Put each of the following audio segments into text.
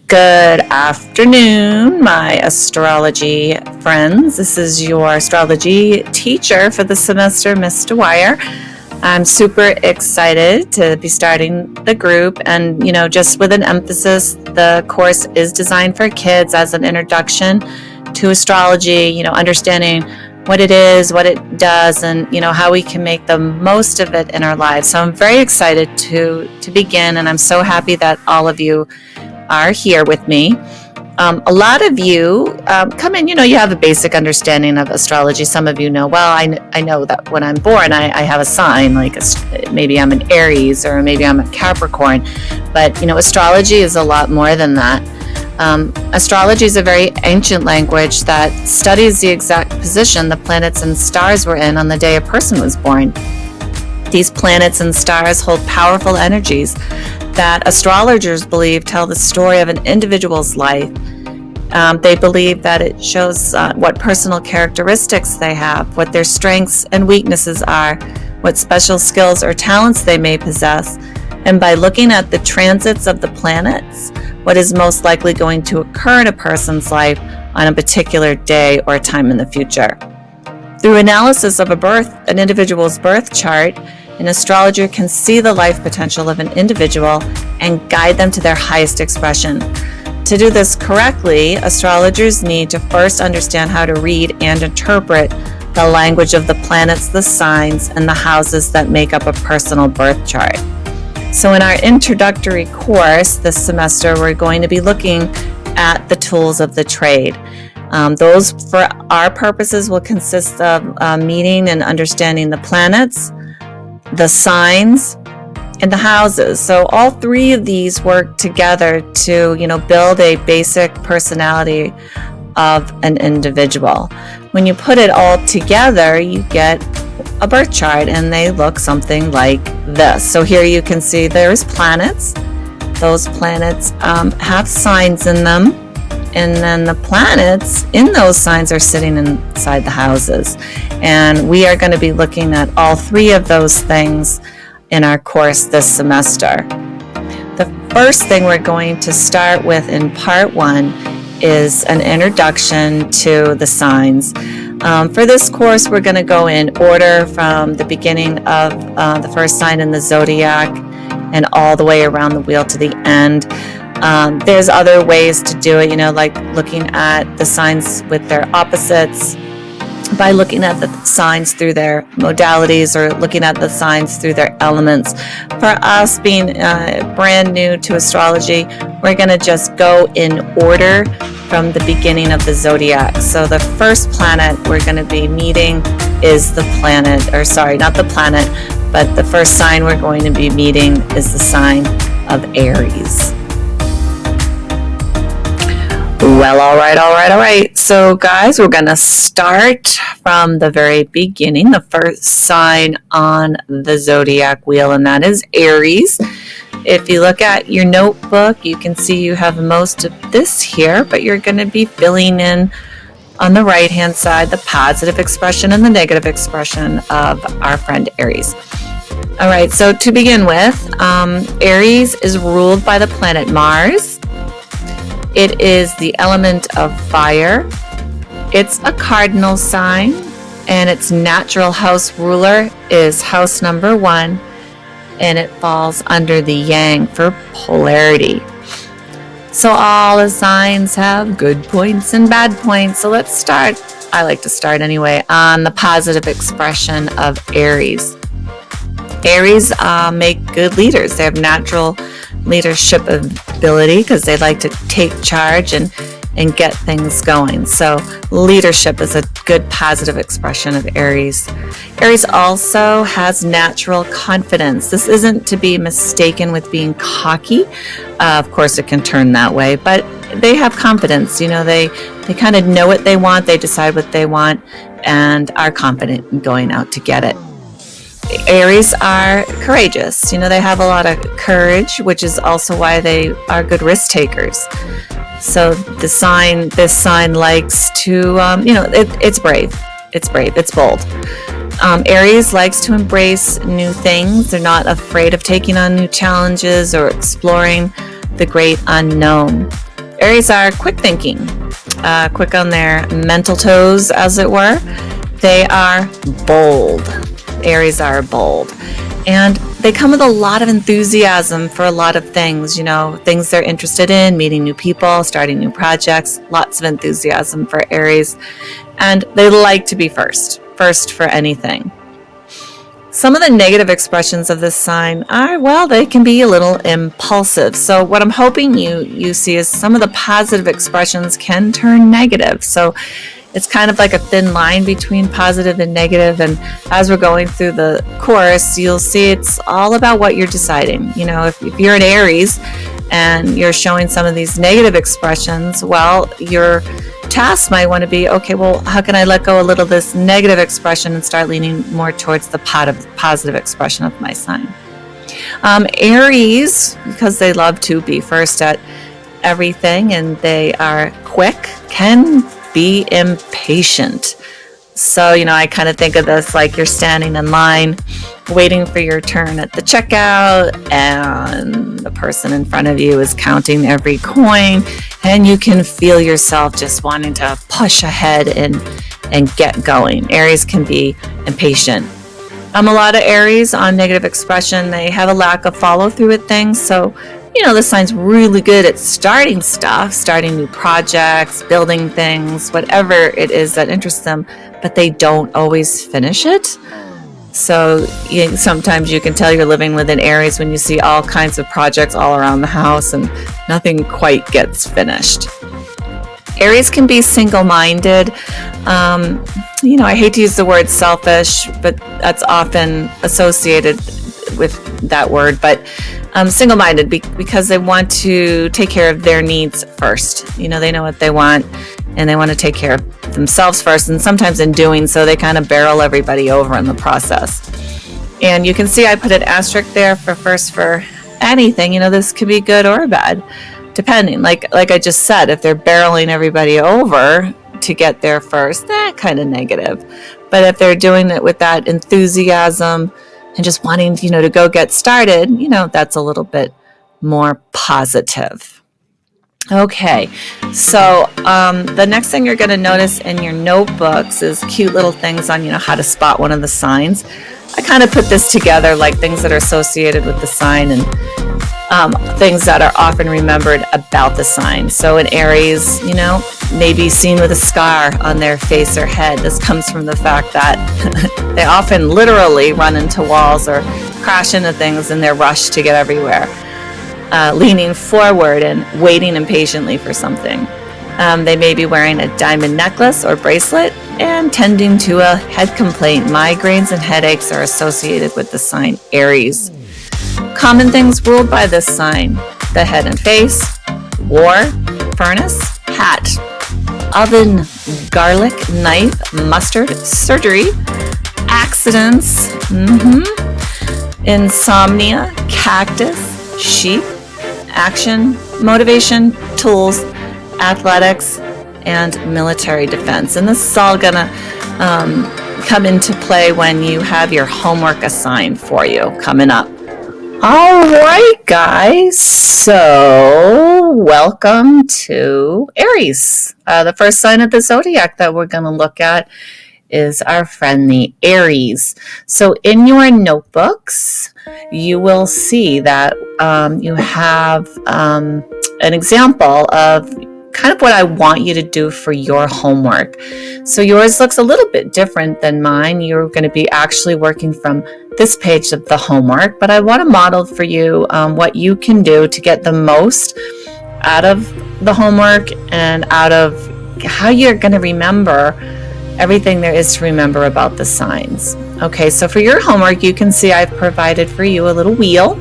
Good afternoon, my astrology friends. This is your astrology teacher for the semester, Miss Dwyer. I'm super excited to be starting the group, and just with an emphasis, the course is designed for kids as an introduction to astrology, understanding what it is, what it does, and how we can make the most of it in our lives. So I'm very excited to begin, and I'm so happy that all of you are here with me. A lot of you come in, you have a basic understanding of astrology. Some of you know, well, I know that when I'm born, I have a sign, like maybe I'm an Aries or maybe I'm a Capricorn. But, astrology is a lot more than that. Astrology is a very ancient language that studies the exact position the planets and stars were in on the day a person was born. These planets and stars hold powerful energies that astrologers believe tell the story of an individual's life. They believe that it shows what personal characteristics they have, what their strengths and weaknesses are, what special skills or talents they may possess, and by looking at the transits of the planets, what is most likely going to occur in a person's life on a particular day or time in the future. Through analysis of an individual's birth chart, an astrologer can see the life potential of an individual and guide them to their highest expression. To do this correctly, astrologers need to first understand how to read and interpret the language of the planets, the signs, and the houses that make up a personal birth chart. So in our introductory course this semester, we're going to be looking at the tools of the trade. Those, for our purposes, will consist of meeting and understanding the planets, the signs, and the houses. So all three of these work together to, build a basic personality of an individual. When you put it all together, you get a birth chart, and they look something like this. So here you can see there's planets. Those planets have signs in them, and then the planets in those signs are sitting inside the houses. And we are going to be looking at all three of those things in our course this semester. The first thing we're going to start with in part one is an introduction to the signs. For this course, we're going to go in order from the beginning of the first sign in the zodiac and all the way around the wheel to the end. There's other ways to do it, like looking at the signs with their opposites, by looking at the signs through their modalities, or looking at the signs through their elements. For us, being brand new to astrology, we're going to just go in order from the beginning of the zodiac. So the first planet we're going to be meeting is the first sign we're going to be meeting is the sign of Aries. Well, all right. So guys, we're going to start from the very beginning, the first sign on the zodiac wheel, and that is Aries. If you look at your notebook, you can see you have most of this here, but you're going to be filling in on the right-hand side the positive expression and the negative expression of our friend Aries. All right, so to begin with, Aries is ruled by the planet Mars. It is the element of fire. It's a cardinal sign, and its natural house ruler is house number 1, and it falls under the yang for polarity. So all the signs have good points and bad points. So let's start, I like to start anyway, on the positive expression of Aries. Aries make good leaders. They have natural leadership ability because they like to take charge and get things going. So leadership is a good positive expression of Aries. Aries also has natural confidence. This isn't to be mistaken with being cocky. Of course, it can turn that way, but they have confidence. They kind of know what they want. They decide what they want and are confident in going out to get it. Aries are courageous. They have a lot of courage, which is also why they are good risk takers. So this sign likes to, it's brave. It's bold. Aries likes to embrace new things. They're not afraid of taking on new challenges or exploring the great unknown. Aries are quick thinking, quick on their mental toes, as it were. They are bold. Aries are bold. And they come with a lot of enthusiasm for a lot of things, things they're interested in, meeting new people, starting new projects, lots of enthusiasm for Aries. And they like to be first for anything. Some of the negative expressions of this sign are, well, they can be a little impulsive. So what I'm hoping you see is some of the positive expressions can turn negative. So it's kind of like a thin line between positive and negative. And as we're going through the course, you'll see it's all about what you're deciding. If you're an Aries and you're showing some of these negative expressions, well, your task might want to be, okay, well, how can I let go a little of this negative expression and start leaning more towards the positive expression of my sign? Aries, because they love to be first at everything and they are quick, can be impatient. So, I kind of think of this like you're standing in line waiting for your turn at the checkout, and the person in front of you is counting every coin, and you can feel yourself just wanting to push ahead and get going. Aries can be impatient. A lot of Aries on negative expression, they have a lack of follow through with things. So, this sign's really good at starting stuff, starting new projects, building things, whatever it is that interests them, but they don't always finish it. So sometimes you can tell you're living with an Aries when you see all kinds of projects all around the house and nothing quite gets finished. Aries can be single-minded. I hate to use the word selfish, but that's often associated with that word. But single-minded because they want to take care of their needs first. They know what they want and they want to take care of themselves first. And sometimes in doing so, they kind of barrel everybody over in the process. And you can see I put an asterisk there for first for anything. This could be good or bad, depending. Like I just said, if they're barreling everybody over to get there first, that kind of negative. But if they're doing it with that enthusiasm and just wanting, to go get started, that's a little bit more positive. Okay, so the next thing you're going to notice in your notebooks is cute little things on, how to spot one of the signs. I kind of put this together like things that are associated with the sign and things that are often remembered about the sign. So in Aries, maybe seen with a scar on their face or head. This comes from the fact that they often literally run into walls or crash into things in their rush to get everywhere. Leaning forward and waiting impatiently for something. They may be wearing a diamond necklace or bracelet and tending to a head complaint. Migraines and headaches are associated with the sign Aries. Common things ruled by this sign: the head and face, war, furnace, hat, oven, garlic, knife, mustard, surgery, accidents, insomnia, cactus, sheep, action, motivation, tools, athletics, and military defense. And this is all going to come into play when you have your homework assigned for you coming up. All right, guys. So welcome to Aries. The first sign of the zodiac that we're going to look at is our friend the Aries. So in your notebooks, you will see that you have an example of kind of what I want you to do for your homework. So yours looks a little bit different than mine. You're going to be actually working from this page of the homework, but I want to model for you what you can do to get the most out of the homework and out of how you're going to remember everything there is to remember about the signs. Okay, so for your homework, you can see I've provided for you a little wheel.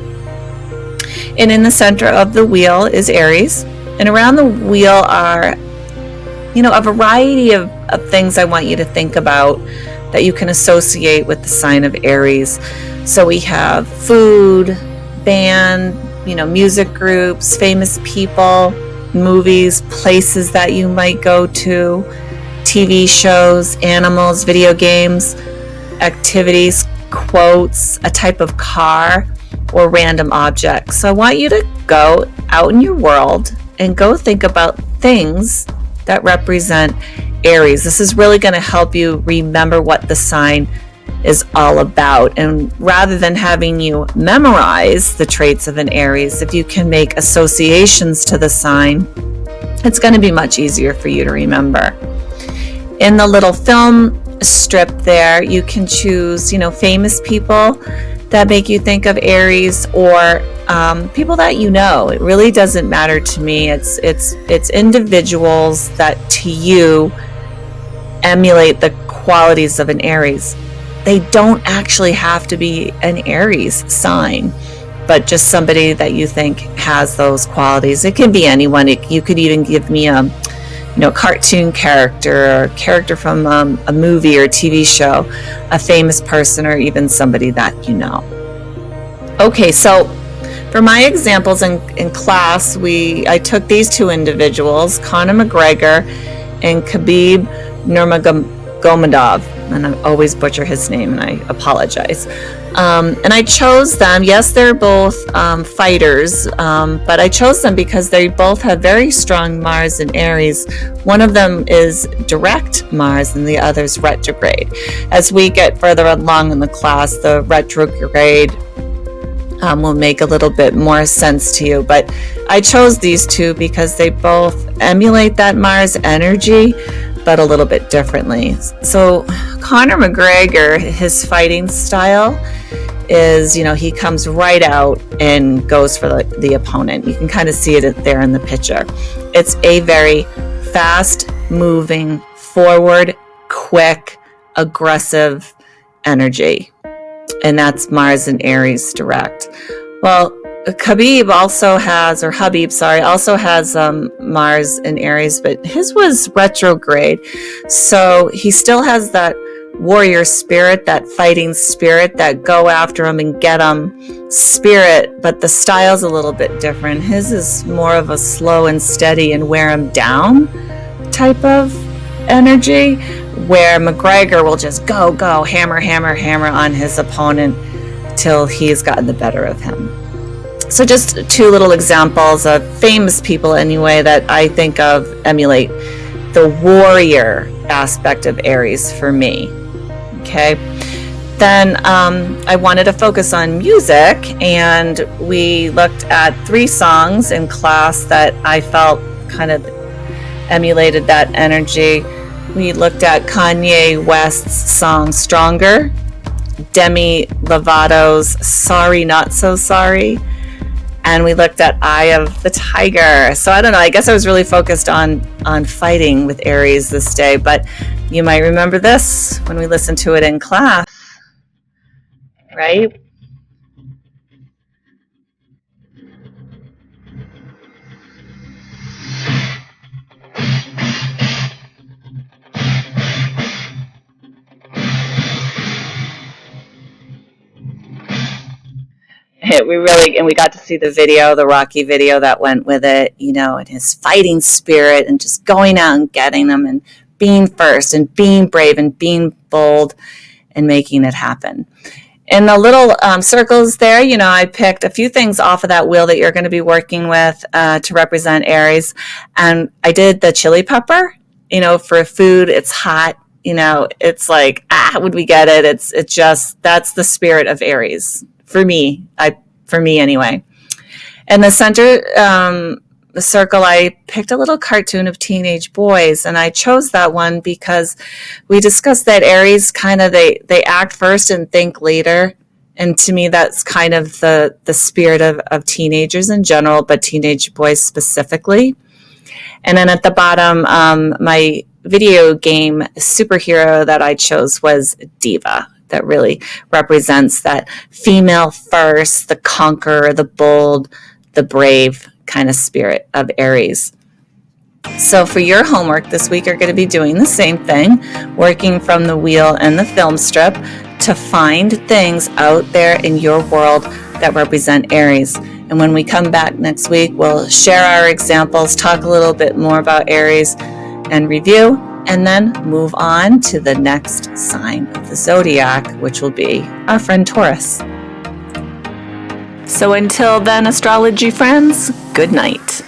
And in the center of the wheel is Aries. And around the wheel are, a variety of things I want you to think about that you can associate with the sign of Aries. So we have food, band, music groups, famous people, movies, places that you might go to, TV shows, animals, video games, activities, quotes, a type of car, or random objects. So I want you to go out in your world and go think about things that represent Aries. This is really going to help you remember what the sign is all about. And rather than having you memorize the traits of an Aries, if you can make associations to the sign, it's going to be much easier for you to remember. In the little film strip there, you can choose, famous people that make you think of Aries, or people that you know. It really doesn't matter to me. It's individuals that to you emulate the qualities of an Aries. They don't actually have to be an Aries sign, but just somebody that you think has those qualities. It can be anyone. You could even give me a cartoon character, or a character from a movie or TV show, a famous person, or even somebody that you know. Okay, so for my examples in class, I took these two individuals, Conor McGregor and Khabib Nurmagomedov, and I always butcher his name, and I apologize. And I chose them. Yes, they're both fighters, but I chose them because they both have very strong Mars and Aries. One of them is direct Mars and the other is retrograde. As we get further along in the class, the retrograde will make a little bit more sense to you. But I chose these two because they both emulate that Mars energy, but a little bit differently. So Conor McGregor, his fighting style is, he comes right out and goes for the opponent. You can kind of see it there in the picture. It's a very fast moving, forward, quick, aggressive energy. And that's Mars and Aries direct. Well, Habib also has Mars and Aries, but his was retrograde. So he still has that warrior spirit, that fighting spirit, that go after him and get him spirit, but the style's a little bit different. His is more of a slow and steady and wear him down type of energy, where McGregor will just go, hammer on his opponent till he's gotten the better of him. So just two little examples of famous people anyway that I think of emulate the warrior aspect of Aries for me. Okay. Then I wanted to focus on music, and we looked at 3 songs in class that I felt kind of emulated that energy. We looked at Kanye West's song Stronger, Demi Lovato's Sorry Not So Sorry, and we looked at Eye of the Tiger. So I don't know, I guess I was really focused on fighting with Aries this day, but you might remember this when we listened to it in class, right? We got to see the video, the Rocky video that went with it, and his fighting spirit and just going out and getting them and being first and being brave and being bold and making it happen. In the little circles there, I picked a few things off of that wheel that you're going to be working with to represent Aries. And I did the chili pepper, for food, it's hot, it's like, would we get it? It's just, that's the spirit of Aries. For me anyway. In the center the circle, I picked a little cartoon of teenage boys, and I chose that one because we discussed that Aries kind of they act first and think later, and to me that's kind of the spirit of teenagers in general, but teenage boys specifically. And then at the bottom, my video game superhero that I chose was Diva. That really represents that female first, the conqueror, the bold, the brave kind of spirit of Aries. So for your homework this week, you're going to be doing the same thing, working from the wheel and the film strip to find things out there in your world that represent Aries. And when we come back next week, we'll share our examples, talk a little bit more about Aries and review, and then move on to the next sign of the zodiac, which will be our friend Taurus. So until then, astrology friends, good night.